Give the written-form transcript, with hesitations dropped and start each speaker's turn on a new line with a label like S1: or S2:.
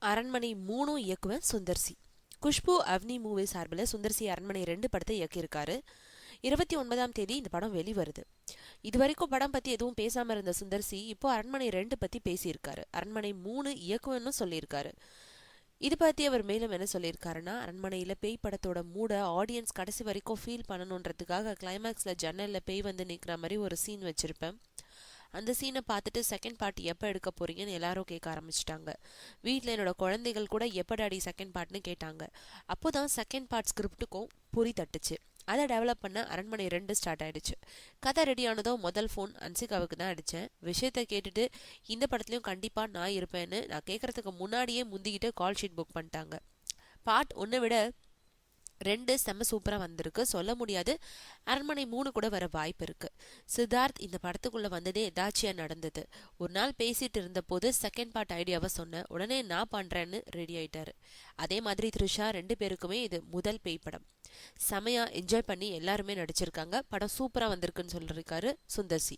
S1: அரண்மனை 3 இயக்குவேன் சுந்தர்சி. குஷ்பு அவனி மூவி சார்பில் சுந்தர்சி அரண்மனை 2 படத்தை இயக்கியிருக்காரு. 29ஆம் தேதி இந்த படம் வெளிவருது. இது வரைக்கும் படம் பத்தி எதுவும் பேசாம இருந்த சுந்தர்சி இப்போ அரண்மனை 2 பத்தி பேசியிருக்காரு. அரண்மனை 3 இயக்குவேன்னு சொல்லியிருக்காரு. இது பத்தி அவர் மேலும் என்ன சொல்லியிருக்காருன்னா, அரண்மனையில பேய் படத்தோட மூட ஆடியன்ஸ் கடைசி வரைக்கும் ஃபீல் பண்ணணுன்றதுக்காக கிளைமேக்ஸ்ல ஜன்னல்ல பேய் வந்து நிற்கிற மாதிரி ஒரு சீன் வச்சிருப்பேன். அந்த சீனை பார்த்துட்டு செகண்ட் பார்ட் எப்போ எடுக்க போறீங்கன்னு எல்லாரும் கேட்க ஆரம்பிச்சிட்டாங்க. வீட்டில் என்னோட குழந்தைகள் கூட எப்போ டாடி செகண்ட் பார்ட்னு கேட்டாங்க. அப்போதான் செகண்ட் பார்ட் ஸ்கிரிப்டுக்கும் பொறி தட்டுச்சு. அதை டெவலப் பண்ண அரண்மனை 2 ஸ்டார்ட் ஆயிடுச்சு. கதை ரெடி ஆனதோ முதல் ஃபோன் அன்சிகாவுக்கு தான் அடித்தேன். விஷயத்த கேட்டுட்டு இந்த படத்துலையும் கண்டிப்பாக நான் இருப்பேன்னு நான் கேட்கறதுக்கு முன்னாடியே முந்திக்கிட்டு கால் ஷீட் புக் பண்ணிட்டாங்க. பார்ட் 1 விட 2 செம்ம சூப்பராக வந்திருக்கு. சொல்ல முடியாது, அரண்மனை 3 கூட வர வாய்ப்பு இருக்கு. சித்தார்த் இந்த படத்துக்குள்ள வந்ததே எதாச்சியா நடந்தது. ஒரு நாள் பேசிட்டு இருந்த போது செகண்ட் பார்ட் ஐடியாவை சொன்னேன். உடனே நான் பண்றேன்னு ரெடி ஆயிட்டாரு. அதே மாதிரி த்ரிஷா 2 பேருக்குமே இது முதல் பேய் படம். செமையா என்ஜாய் பண்ணி எல்லாருமே நடிச்சிருக்காங்க. படம் சூப்பரா வந்திருக்குன்னு சொல்லிருக்காரு சுந்தர்சி.